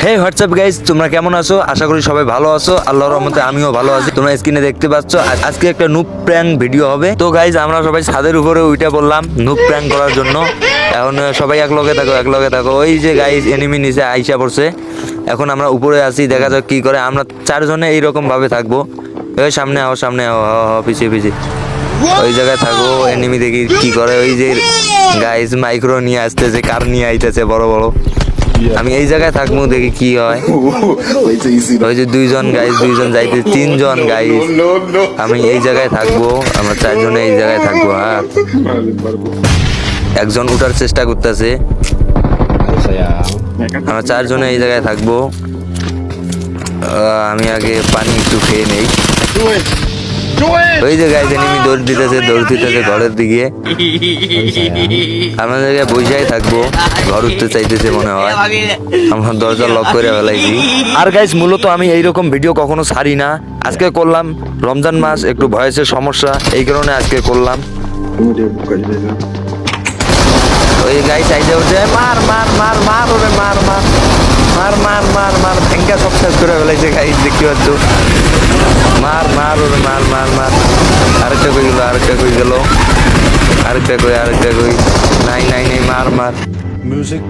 হে WhatsApp guys, তোমরা কেমন আছো? আশা করি সবাই ভালো আছো। আল্লাহর রহমতে আমিও ভালো আছি। তোমরা স্ক্রিনে দেখতে পাচ্ছ আজকে একটা নুব প্র্যাঙ্ক ভিডিও হবে। তো গাইস আমরা সবাই ছাদের উপরে উঠে পড়লাম নুব প্র্যাঙ্ক করার জন্য। এখন সবাই এক লগে থাকো। ওই যে গাইস এনিমি নিচে আইসা পড়ছে। এখন আমরা উপরে আছি, দেখা যাক কি করে। আমরা চারজনে এইরকম ভাবে থাকবো। ওই সামনে আও পিছিয়ে ওই জায়গায় থাকো। এনিমি দেখি কি করে। ওই যে গাইস মাইক্রো নিয়ে আসতেছে, কার নিয়ে আইতেছে বড় বড়। আমি এই জায়গায় থাকবো, দেখি কি হয়। ওই যে দুইজন যাইতে, তিনজন গাইস। আমি এই জায়গায় থাকবো, আমরা চারজনে এই জায়গায় থাকবো। হ্যাঁ, একজন উঠার চেষ্টা করতেছে। আমরা চারজনে এই জায়গায় থাকবো। আমি আগে পানি একটু খেয়ে নেই। ওই যে গাইস এনিমি দৌড় দিতেছে ঘরের দিকে। আমরা জায়গায় বসেই থাকবো, ঘর উঠতে চাইতেছে মনে হয়। আমরা দরজা লক করে ফেলাইছি। আর গাইস মূলত আমি এইরকম ভিডিও কখনো ছাড়ি না, আজকে করলাম। রমজান মাস, একটু ভয়েসের সমস্যা, এই কারণে আজকে করলাম। ওই গাইস আইজা উঠে মার ওরে মার ভেঙ্গা সব শেষ করে ফেলাইছে গাইস, দেখতে পাচ্ছ। মার ওরে মার। আরেকটা কই গেল। আরেকটা কই নাই মার। Music.